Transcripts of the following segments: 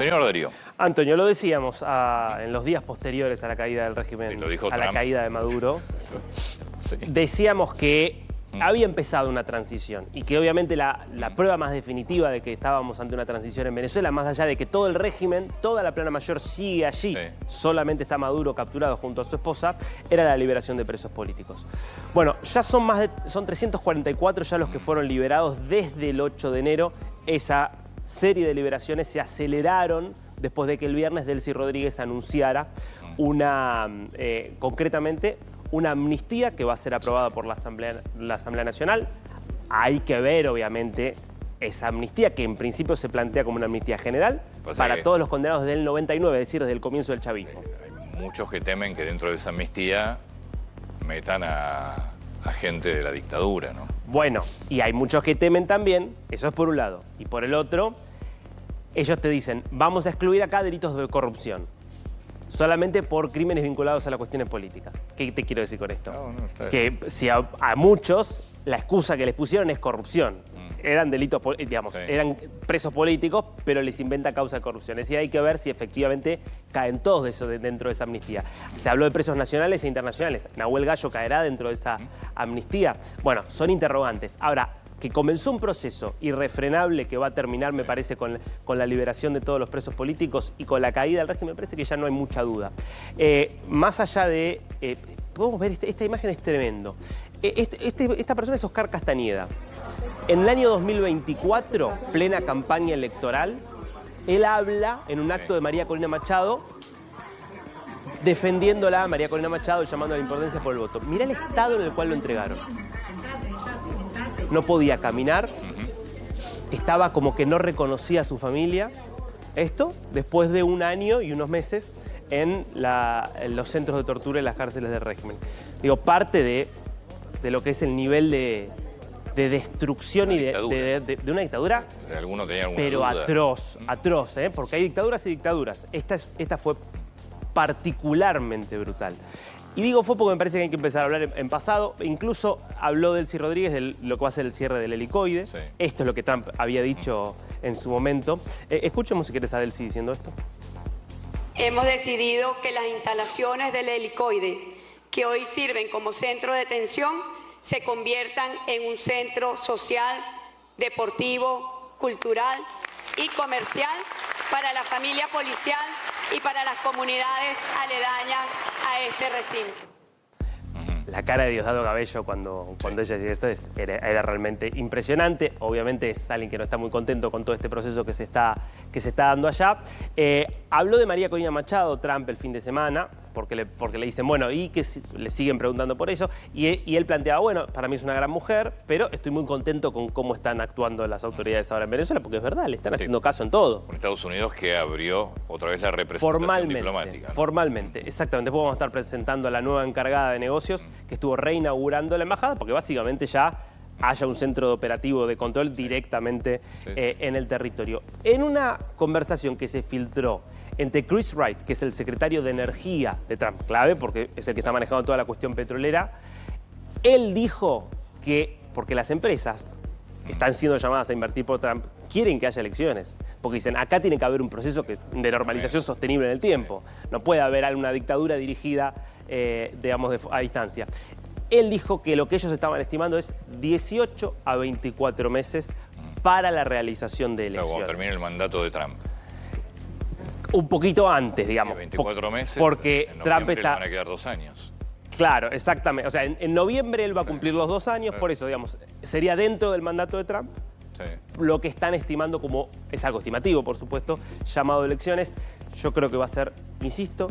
Señor Darío. Antonio, lo decíamos en los días posteriores a la caída del régimen, lo dijo a la Trump. caída de Maduro. Sí. Decíamos que había empezado una transición y que obviamente la prueba más definitiva de que estábamos ante una transición en Venezuela, más allá de que todo el régimen, toda la plana mayor sigue allí, solamente está Maduro capturado junto a su esposa, era la liberación de presos políticos. Bueno, ya son 344 ya los que fueron liberados desde el 8 de enero. Esa serie de liberaciones se aceleraron después de que el viernes Delcy Rodríguez anunciara concretamente una amnistía que va a ser aprobada por la Asamblea Nacional. Hay que ver, obviamente, esa amnistía, que en principio se plantea como una amnistía general para todos los condenados desde el 99, es decir, desde el comienzo del chavismo. Hay muchos que temen que dentro de esa amnistía metan a gente de la dictadura, ¿no? Bueno, y hay muchos que temen también, eso es por un lado, y por el otro, ellos te dicen, vamos a excluir acá delitos de corrupción, solamente por crímenes vinculados a las cuestiones políticas. ¿Qué te quiero decir con esto? Que si a muchos la excusa que les pusieron es corrupción. Eran delitos, digamos, eran presos políticos, pero les inventa causa de corrupción. Es decir, hay que ver si efectivamente caen todos de eso dentro de esa amnistía. Se habló de presos nacionales e internacionales. ¿Nahuel Gallo caerá dentro de esa amnistía? Bueno, son interrogantes. Ahora, que comenzó un proceso irrefrenable que va a terminar, me parece, con la liberación de todos los presos políticos y con la caída del régimen, me parece que ya no hay mucha duda. Más allá de... podemos ver, esta imagen es tremendo. Esta persona es Oscar Castañeda. En el año 2024, plena campaña electoral, él habla en un acto de María Corina Machado, defendiéndola a María Corina Machado, llamando a la importancia por el voto. Mirá el estado en el cual lo entregaron. No podía caminar, estaba como que no reconocía a su familia. Esto después de un año y unos meses en los centros de tortura y las cárceles del régimen. Digo, parte de lo que es el nivel de destrucción y de una dictadura, pero duda. atroz, porque hay dictaduras y dictaduras. Esta fue particularmente brutal. Y digo fue porque me parece que hay que empezar a hablar en pasado. Incluso habló Delcy Rodríguez de lo que va a ser el cierre del helicoide. Sí. Esto es lo que Trump había dicho en su momento. Escuchemos si quieres a Delcy diciendo esto. Hemos decidido que las instalaciones del helicoide, que hoy sirven como centro de detención, se conviertan en un centro social, deportivo, cultural y comercial para la familia policial y para las comunidades aledañas a este recinto. La cara de Diosdado Cabello cuando ella llega esto era realmente impresionante. Obviamente es alguien que no está muy contento con todo este proceso que se está dando allá. Habló de María Corina Machado, Trump, el fin de semana, porque le dicen, bueno, y que le siguen preguntando por eso. Y él planteaba, bueno, para mí es una gran mujer, pero estoy muy contento con cómo están actuando las autoridades ahora en Venezuela, porque es verdad, le están haciendo caso en todo. Con Estados Unidos, que abrió otra vez la representación diplomática, ¿no? Formalmente, exactamente. Después vamos a estar presentando a la nueva encargada de negocios, que estuvo reinaugurando la embajada, porque básicamente ya haya un centro operativo de control directamente en el territorio. En una conversación que se filtró entre Chris Wright, que es el secretario de Energía de Trump, clave porque es el que está manejando toda la cuestión petrolera, él dijo que, porque las empresas que están siendo llamadas a invertir por Trump quieren que haya elecciones, porque dicen, acá tiene que haber un proceso de normalización sostenible en el tiempo, no puede haber una dictadura dirigida, digamos, a distancia. Él dijo que lo que ellos estaban estimando es 18 a 24 meses para la realización de elecciones. Cuando termine el mandato de Trump. Un poquito antes, digamos. 24 meses, porque en Trump le van a quedar 2 años. Claro, exactamente. O sea, en noviembre él va a cumplir los 2 años, por eso, digamos, sería dentro del mandato de Trump. Lo que están estimando como, es algo estimativo, por supuesto, llamado elecciones. Yo creo que va a ser, insisto,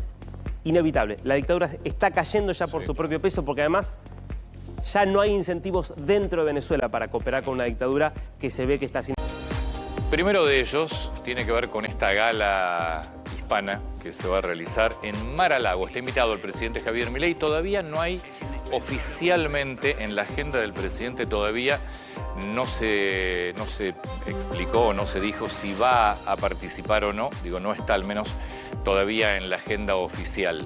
inevitable. La dictadura está cayendo ya por su propio peso, porque además ya no hay incentivos dentro de Venezuela para cooperar con una dictadura que se ve que está haciendo. Primero de ellos tiene que ver con esta gala hispana que se va a realizar en Mar-a-Lago. Está invitado el presidente Javier Milei. Todavía no hay oficialmente en la agenda del presidente, todavía no se explicó o no se dijo si va a participar o no. Digo, no está al menos todavía en la agenda oficial.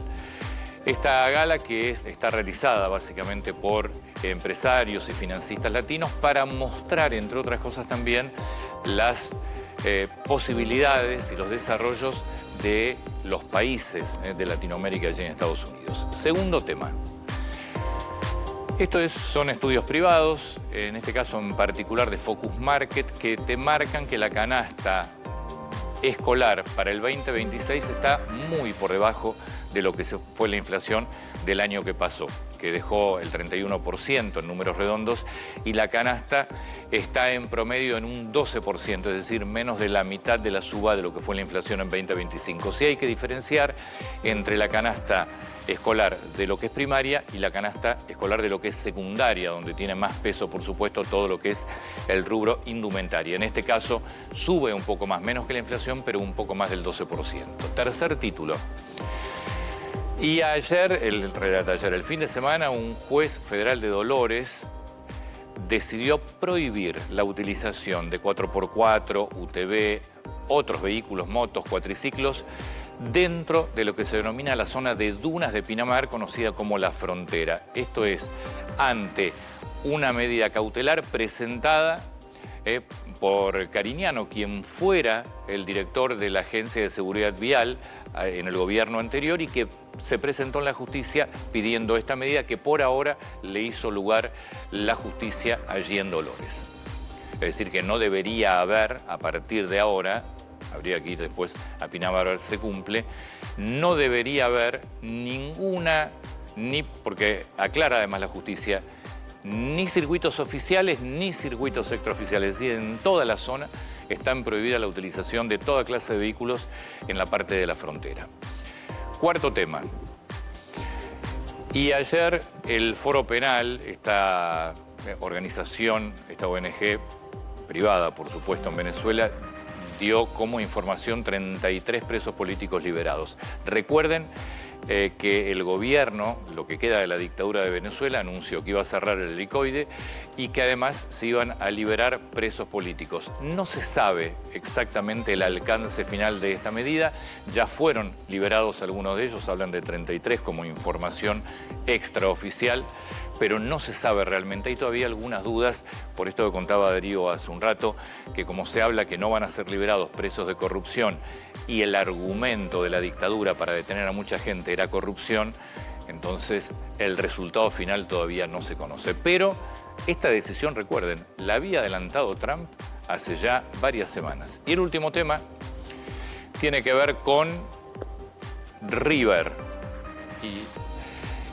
Esta gala que está realizada básicamente por empresarios y financistas latinos para mostrar, entre otras cosas también, las posibilidades y los desarrollos de los países de Latinoamérica y en Estados Unidos. Segundo tema. Son estudios privados, en este caso en particular de Focus Market, que te marcan que la canasta escolar para el 2026 está muy por debajo de lo que fue la inflación del año que pasó, que dejó el 31% en números redondos, y la canasta está en promedio en un 12%, es decir, menos de la mitad de la suba de lo que fue la inflación en 2025. Sí hay que diferenciar entre la canasta escolar de lo que es primaria y la canasta escolar de lo que es secundaria, donde tiene más peso, por supuesto, todo lo que es el rubro indumentaria. En este caso, sube un poco más, menos que la inflación, pero un poco más del 12%. Tercer título. Y ayer, el fin de semana, un juez federal de Dolores decidió prohibir la utilización de 4x4, UTV, otros vehículos, motos, cuatriciclos, dentro de lo que se denomina la zona de dunas de Pinamar, conocida como La Frontera. Esto es ante una medida cautelar presentada por Cariñano, quien fuera el director de la Agencia de Seguridad Vial en el gobierno anterior y que se presentó en la justicia pidiendo esta medida que por ahora le hizo lugar la justicia allí en Dolores. Es decir, que no debería haber, a partir de ahora, habría que ir después a Pinamar a ver si se cumple, no debería haber ninguna, porque aclara además la justicia, ni circuitos oficiales ni circuitos extraoficiales. Es decir, en toda la zona están prohibida la utilización de toda clase de vehículos en la parte de la frontera. Cuarto tema. Y ayer el Foro Penal, esta organización, esta ONG privada, por supuesto, en Venezuela, dio como información 33 presos políticos liberados. Recuerden que el gobierno, lo que queda de la dictadura de Venezuela, anunció que iba a cerrar el helicoide y que además se iban a liberar presos políticos. No se sabe exactamente el alcance final de esta medida. Ya fueron liberados algunos de ellos, hablan de 33 como información extraoficial, pero no se sabe realmente. Hay todavía algunas dudas, por esto que contaba Darío hace un rato, que como se habla que no van a ser liberados presos de corrupción y el argumento de la dictadura para detener a mucha gente era corrupción, entonces el resultado final todavía no se conoce. Pero esta decisión, recuerden, la había adelantado Trump hace ya varias semanas. Y el último tema tiene que ver con River.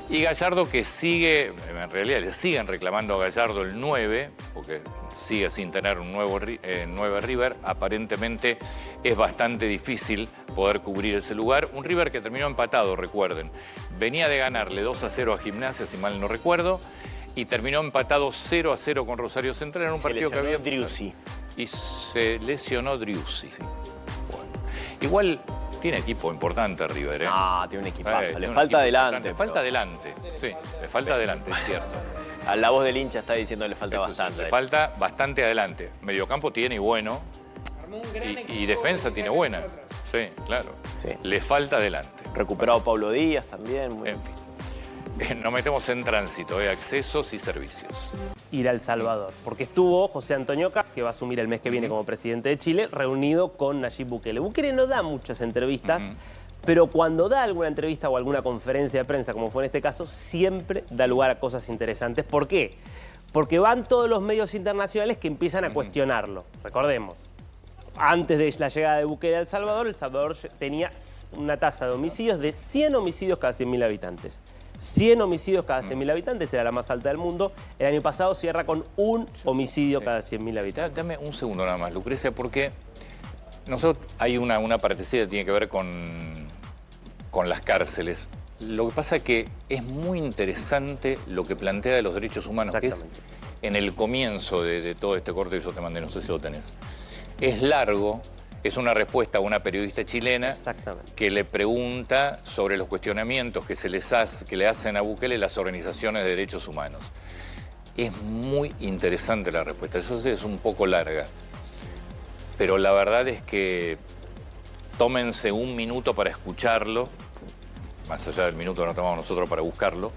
Y Gallardo, que sigue, en realidad le siguen reclamando a Gallardo el 9, porque sigue sin tener un 9 River. Aparentemente es bastante difícil poder cubrir ese lugar. Un River que terminó empatado, recuerden. Venía de ganarle 2-0 a Gimnasia, si mal no recuerdo, y terminó empatado 0-0 con Rosario Central en un partido que había... Driussi. Y se lesionó Driussi. Sí. Bueno, igual... Tiene equipo importante River, ¿eh? Ah, tiene un equipazo. Le falta adelante. Le falta adelante, sí, le falta adelante, es cierto. A la voz del hincha está diciendo que le falta bastante. Le falta bastante adelante. Mediocampo tiene y bueno. Y defensa tiene buena. Sí, claro. Sí. Le falta adelante. Recuperado Pablo Díaz también. En fin. Nos metemos en tránsito, accesos y servicios. Ir a El Salvador, porque estuvo José Antonio Caz, que va a asumir el mes que viene como presidente de Chile, reunido con Nayib Bukele. Bukele no da muchas entrevistas, pero cuando da alguna entrevista o alguna conferencia de prensa, como fue en este caso, siempre da lugar a cosas interesantes. ¿Por qué? Porque van todos los medios internacionales que empiezan a cuestionarlo. Recordemos, antes de la llegada de Bukele a El Salvador tenía una tasa de homicidios de 100 homicidios cada 100.000 habitantes. 100 homicidios cada 100.000 habitantes, era la más alta del mundo. El año pasado cierra con un homicidio cada 100.000 habitantes. Dame un segundo nada más, Lucrecia, porque nosotros hay una partecita que tiene que ver con las cárceles. Lo que pasa es que es muy interesante lo que plantea de los derechos humanos, que es en el comienzo de todo este corte que yo te mandé, no sé si lo tenés. Es largo. Es una respuesta a una periodista chilena que le pregunta sobre los cuestionamientos que le hacen a Bukele las organizaciones de derechos humanos. Es muy interesante la respuesta. Eso sí, es un poco larga. Pero la verdad es que tómense un minuto para escucharlo, más allá del minuto que nos tomamos nosotros para buscarlo,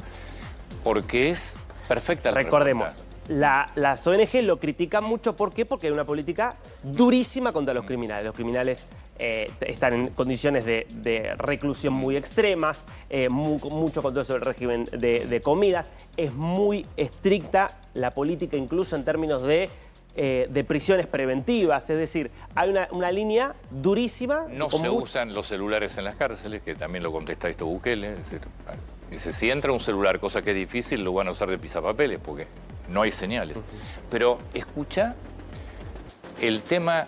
porque es perfecta la respuesta. Las ONG lo critican mucho. ¿Por qué? Porque hay una política durísima contra los criminales. Los criminales están en condiciones de reclusión muy extremas, mucho control sobre el régimen de comidas. Es muy estricta la política, incluso en términos de prisiones preventivas. Es decir, hay una línea durísima. No se usan los celulares en las cárceles, que también lo contesta esto Bukele. Es decir, dice, si entra un celular, cosa que es difícil, lo van a usar de pisapapeles, porque no hay señales. Pero escucha el tema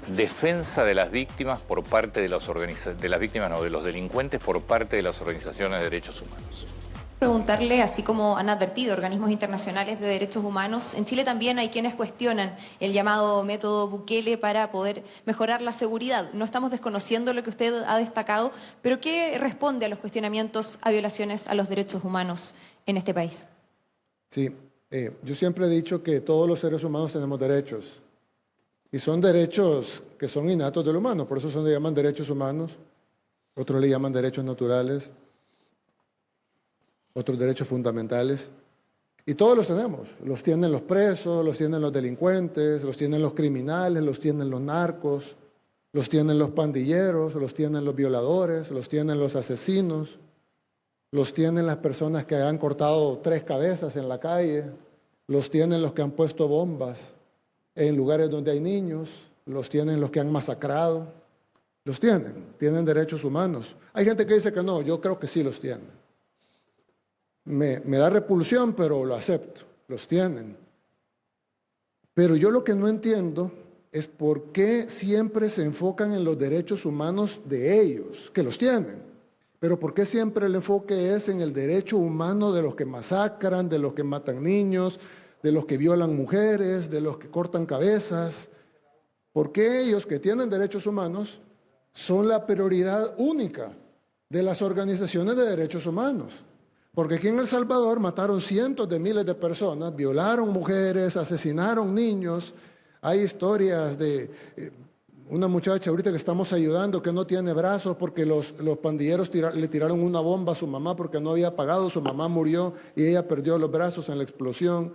defensa de las víctimas por parte de de los delincuentes por parte de las organizaciones de derechos humanos. Preguntarle, así como han advertido organismos internacionales de derechos humanos, en Chile también hay quienes cuestionan el llamado método Bukele para poder mejorar la seguridad. No estamos desconociendo lo que usted ha destacado, pero ¿qué responde a los cuestionamientos a violaciones a los derechos humanos en este país? Sí, yo siempre he dicho que todos los seres humanos tenemos derechos, y son derechos que son innatos del humano, por eso le llaman derechos humanos, otros le llaman derechos naturales, otros derechos fundamentales, y todos los tenemos. Los tienen los presos, los tienen los delincuentes, los tienen los criminales, los tienen los narcos, los tienen los pandilleros, los tienen los violadores, los tienen los asesinos, los tienen las personas que han cortado 3 cabezas en la calle, los tienen los que han puesto bombas en lugares donde hay niños, los tienen los que han masacrado, los tienen derechos humanos. Hay gente que dice que no, yo creo que sí los tienen. Me da repulsión, pero lo acepto, los tienen. Pero yo lo que no entiendo es por qué siempre se enfocan en los derechos humanos de ellos, que los tienen. Pero por qué siempre el enfoque es en el derecho humano de los que masacran, de los que matan niños, de los que violan mujeres, de los que cortan cabezas. ¿Por qué ellos, que tienen derechos humanos, son la prioridad única de las organizaciones de derechos humanos? Porque aquí en El Salvador mataron cientos de miles de personas, violaron mujeres, asesinaron niños. Hay historias de una muchacha ahorita que estamos ayudando que no tiene brazos porque los pandilleros le tiraron una bomba a su mamá porque no había pagado, su mamá murió y ella perdió los brazos en la explosión.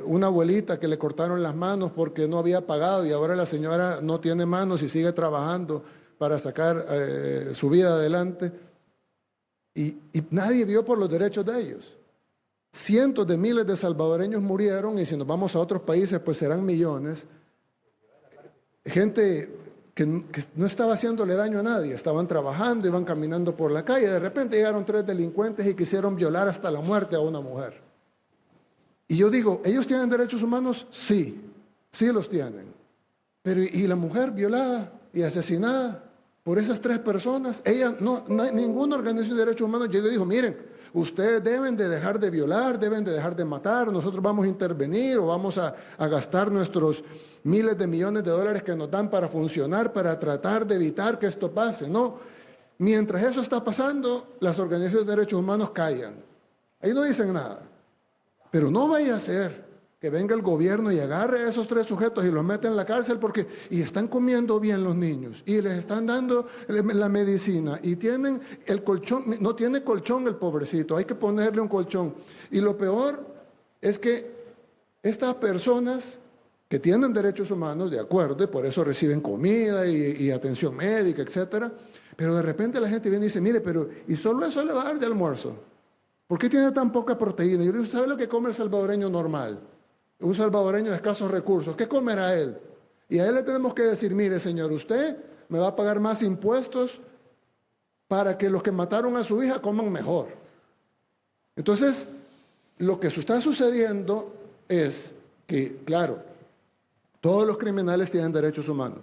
Una abuelita que le cortaron las manos porque no había pagado y ahora la señora no tiene manos y sigue trabajando para sacar su vida adelante. Y nadie vio por los derechos de ellos. Cientos de miles de salvadoreños murieron y si nos vamos a otros países pues serán millones. Gente que no estaba haciéndole daño a nadie, estaban trabajando, iban caminando por la calle, de repente llegaron 3 delincuentes y quisieron violar hasta la muerte a una mujer. Y yo digo, ¿ellos tienen derechos humanos? Sí, sí los tienen. Pero ¿y la mujer violada y asesinada por esas 3 personas? No hay ninguna organización de derechos humanos llegó y dijo, miren, ustedes deben de dejar de violar, deben de dejar de matar, nosotros vamos a intervenir o vamos a gastar nuestros miles de millones de dólares que nos dan para funcionar, para tratar de evitar que esto pase. No, mientras eso está pasando, las organizaciones de derechos humanos callan. Ahí no dicen nada. Pero no vaya a ser que venga el gobierno y agarre a esos 3 sujetos y los mete en la cárcel y están comiendo bien los niños y les están dando la medicina y tienen el colchón, no tiene colchón el pobrecito, hay que ponerle un colchón. Y lo peor es que estas personas que tienen derechos humanos, de acuerdo, y por eso reciben comida y atención médica, etcétera, pero de repente la gente viene y dice, mire, pero ¿y solo eso le va a dar de almuerzo? ¿Por qué tiene tan poca proteína? Yo le digo, ¿sabe lo que come el salvadoreño normal? Un salvadoreño de escasos recursos. ¿Qué comerá él? Y a él le tenemos que decir, mire, señor, usted me va a pagar más impuestos para que los que mataron a su hija coman mejor. Entonces, lo que está sucediendo es que, claro, todos los criminales tienen derechos humanos,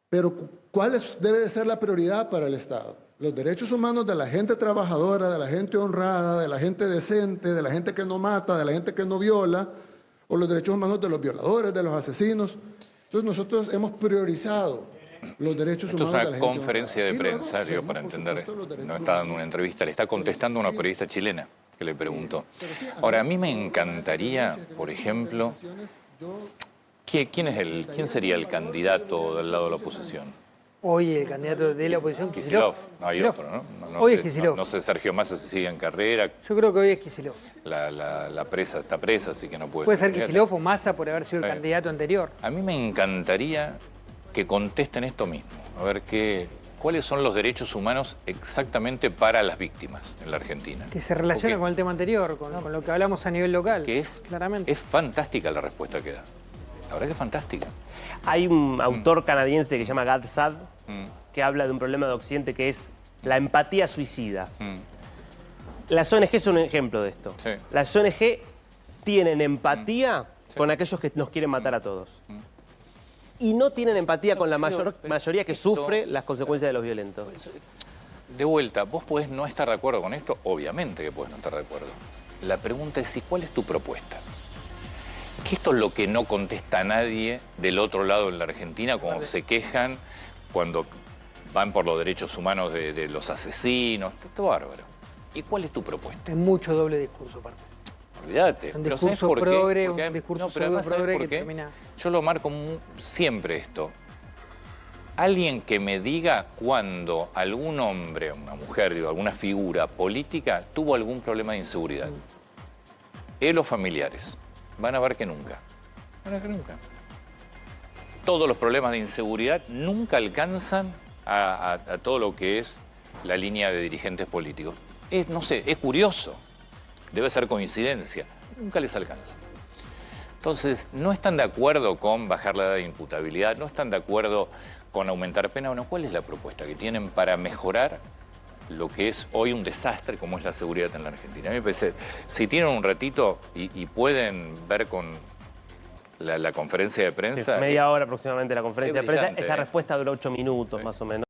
pero ¿cuál debe de ser la prioridad para el Estado? Los derechos humanos de la gente trabajadora, de la gente honrada, de la gente decente, de la gente que no mata, de la gente que no viola, o los derechos humanos de los violadores, de los asesinos. Entonces nosotros hemos priorizado los derechos humanos de la gente. Esto es una conferencia de prensa, Leo, para entender. No está dando una entrevista, le está contestando a una periodista chilena que le preguntó. Ahora, a mí me encantaría, por ejemplo, ¿quién sería el candidato del lado de la oposición? Hoy el candidato de la oposición, Kicillof. Kicillof. No hay Kicillof. otro, ¿no? Hoy sé, es Kicillof. No sé, Sergio Massa si sigue en carrera. Yo creo que hoy es Kicillof. La presa está presa, así que no puede Puede ser candidata. Kicillof o Massa por haber sido el Sí. candidato anterior. A mí me encantaría que contesten esto mismo. A ver cuáles son los derechos humanos exactamente para las víctimas en la Argentina. Que se relaciona Porque con el tema anterior, con lo que hablamos a nivel local. que es, claramente. es fantástica la respuesta que da. La verdad que es fantástica. Hay un autor canadiense que se llama Gad Saad, Mm, que habla de un problema de Occidente que es la empatía suicida. mm. Las ONG son un ejemplo de esto. Sí. Las ONG tienen empatía con aquellos que nos quieren matar a todos. Y no tienen empatía con la mayoría que esto- sufre las consecuencias de los violentos. De vuelta, vos podés no estar de acuerdo con esto, obviamente que podés no estar de acuerdo. La pregunta es si, ¿cuál es tu propuesta? Que esto es lo que no contesta nadie del otro lado en la Argentina cuando se quejan, cuando van por los derechos humanos de los asesinos. Esto es bárbaro. ¿Y cuál es tu propuesta? Es mucho doble discurso, aparte. Olvídate. Un Pero discurso ¿sabés por qué? progre, Porque un discurso pero además, ¿sabés pseudo-progre por que qué? termina- Yo lo marco siempre esto. Alguien que me diga cuando algún hombre, una mujer, digo, alguna figura política tuvo algún problema de inseguridad. Él o familiares. Van a ver que nunca. Van a ver que nunca. Todos los problemas de inseguridad nunca alcanzan a todo lo que es la línea de dirigentes políticos. No sé, es curioso. Debe ser coincidencia. Nunca les alcanza. Entonces, no están de acuerdo con bajar la edad de imputabilidad, no están de acuerdo con aumentar pena. Bueno, ¿cuál es la propuesta que tienen para mejorar lo que es hoy un desastre como es la seguridad en la Argentina? A mí me parece, si tienen un ratito y pueden ver con la conferencia de Sí, prensa... media hora aproximadamente la conferencia de prensa. brillante, Esa ¿eh? respuesta duró 8 minutos Sí. más o menos.